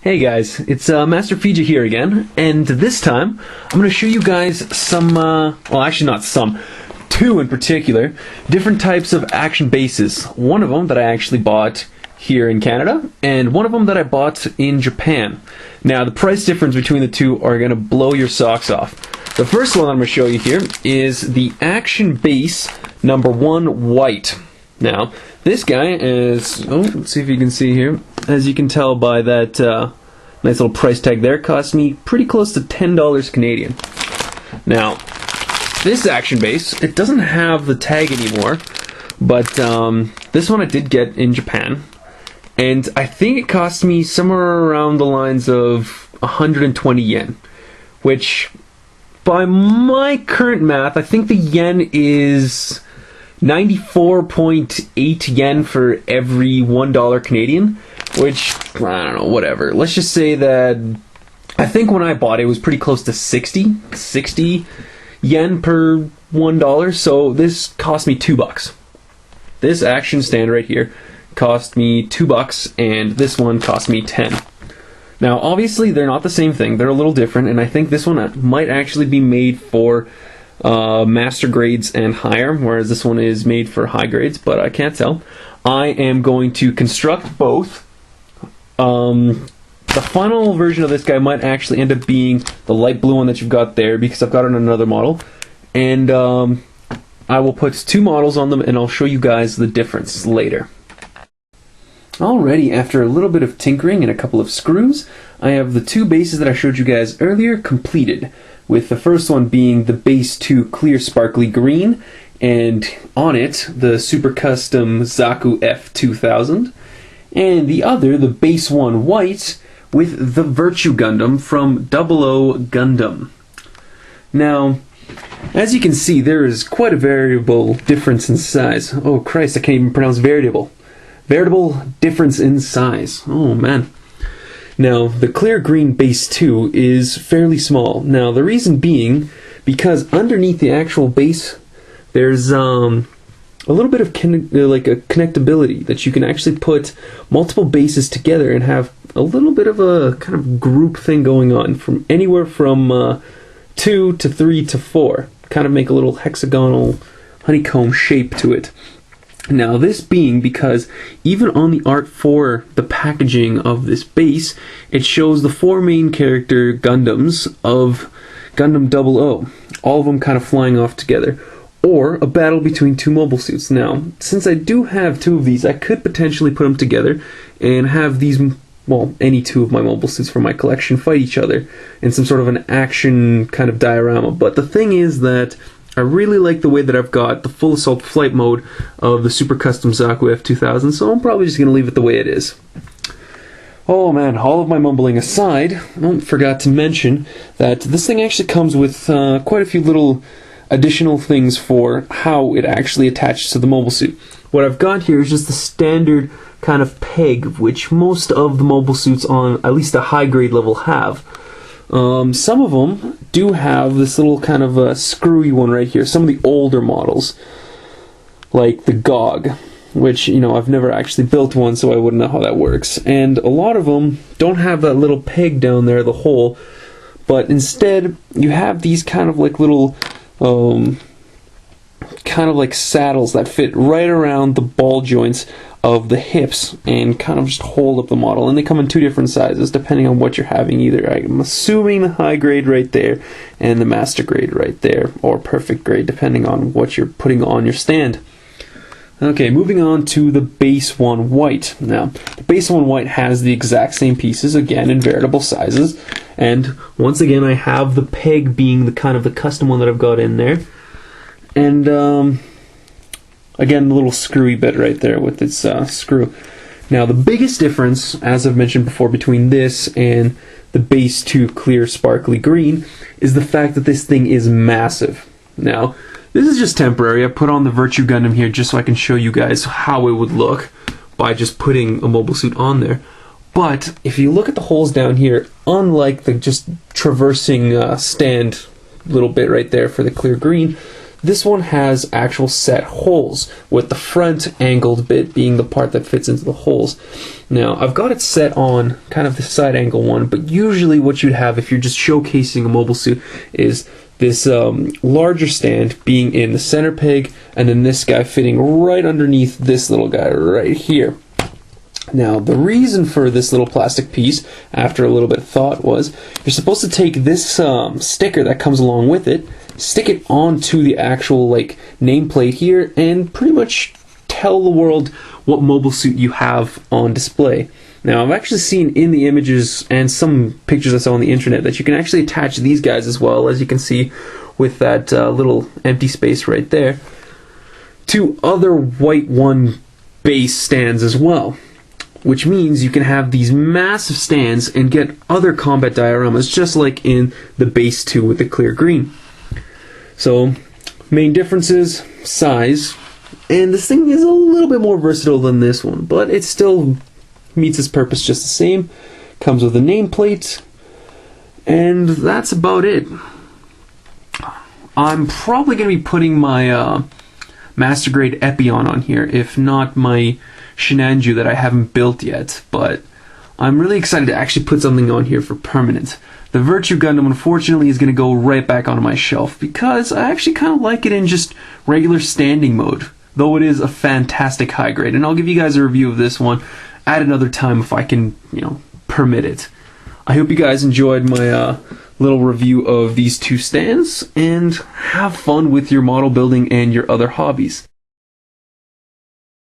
Hey guys, it's MasterFeja here again, and this time I'm going to show you guys some, well actually not some, two in particular, different types of action bases. One of them that I actually bought here in Canada, and one of them that I bought in Japan. Now the price difference between the two are going to blow your socks off. The first one I'm going to show you here is the Action Base number 1 White. Now, this guy is, let's see if you can see here. As you can tell by that nice little price tag there, cost me pretty close to $10 Canadian. Now, this Action Base, it doesn't have the tag anymore, but this one I did get in Japan, and I think it cost me somewhere around the lines of 120 yen, which, by my current math, I think the yen is 94.8 yen for every $1 Canadian, which, I don't know, whatever. Let's just say that I think when I bought it, it was pretty close to 60 yen per $1, so this cost me $2. This action stand right here cost me $2, and this one cost me 10. Now, obviously, they're not the same thing. They're a little different, and I think this one might actually be made for master grades and higher, whereas this one is made for high grades, but I can't tell. I am going to construct both. The final version of this guy might actually end up being the light blue one that you've got there, because I've got it on another model, and I will put two models on them and I'll show you guys the difference later. Alrighty, after a little bit of tinkering and a couple of screws, I have the two bases that I showed you guys earlier completed, with the first one being the base 2 clear sparkly green, and on it the super custom Zaku F2000, and the other the base 1 white with the Virtue Gundam from 00 Gundam. Now, as you can see, there is quite a variable difference in size. Oh Christ, I can't even pronounce variable. Variable difference in size. Oh man. Now, the clear green base 2 is fairly small. Now, the reason being, because underneath the actual base, there's a little bit of like a connectability that you can actually put multiple bases together and have a little bit of a kind of group thing going on, from anywhere from 2 to 3 to 4. Kind of make a little hexagonal honeycomb shape to it. Now, this being because even on the art for the packaging of this base, it shows the 4 main character Gundams of Gundam 00, all of them kind of flying off together, or a battle between 2 mobile suits. Now, since I do have 2 of these, I could potentially put them together and have these, well, any 2 of my mobile suits from my collection fight each other in some sort of an action kind of diorama. But the thing is that I really like the way that I've got the full assault flight mode of the super custom Zaku F2000, so I'm probably just going to leave it the way it is. Oh man, all of my mumbling aside, I forgot to mention that this thing actually comes with quite a few little additional things for how it actually attaches to the mobile suit. What I've got here is just the standard kind of peg, which most of the mobile suits on at least a high grade level have. Some of them do have this little kind of screwy one right here. Some of the older models, like the GOG, which, you know, I've never actually built one, so I wouldn't know how that works. And a lot of them don't have that little peg down there, the hole, but instead you have these kind of like little, kind of like saddles that fit right around the ball joints of the hips and kind of just hold up the model, and they come in 2 different sizes depending on what you're having. Either, I'm assuming, the high grade right there and the master grade right there, or perfect grade depending on what you're putting on your stand. Okay, moving on to the base 1 white. Now, the base 1 white has the exact same pieces, again in variable sizes, and once again I have the peg being the kind of the custom one that I've got in there, and again, the little screwy bit right there with its screw. Now, the biggest difference, as I've mentioned before, between this and the base 2 clear sparkly green is the fact that this thing is massive. Now, this is just temporary. I put on the Virtue Gundam here just so I can show you guys how it would look by just putting a mobile suit on there. But if you look at the holes down here, unlike the just traversing stand little bit right there for the clear green, This one has actual set holes, with the front angled bit being the part that fits into the holes. Now, I've got it set on kind of the side angle one, but usually what you'd have if you're just showcasing a mobile suit is this larger stand being in the center peg, and then this guy fitting right underneath this little guy right here. Now, the reason for this little plastic piece, after a little bit of thought, was you're supposed to take this sticker that comes along with it, stick it onto the actual nameplate here, and pretty much tell the world what mobile suit you have on display. Now, I've actually seen in the images and some pictures I saw on the internet that you can actually attach these guys as well, as you can see with that little empty space right there, to other white one base stands as well. Which means you can have these massive stands and get other combat dioramas just like in the base 2 with the clear green. So, main differences, size, and this thing is a little bit more versatile than this one, but it still meets its purpose just the same. Comes with a nameplate, and that's about it. I'm probably going to be putting my Master Grade Epion on here, if not my Shinanju that I haven't built yet, but I'm really excited to actually put something on here for permanent. The Virtue Gundam, unfortunately, is going to go right back onto my shelf because I actually kind of like it in just regular standing mode, though it is a fantastic high grade, and I'll give you guys a review of this one at another time if I can, permit it. I hope you guys enjoyed my little review of these two stands, and have fun with your model building and your other hobbies.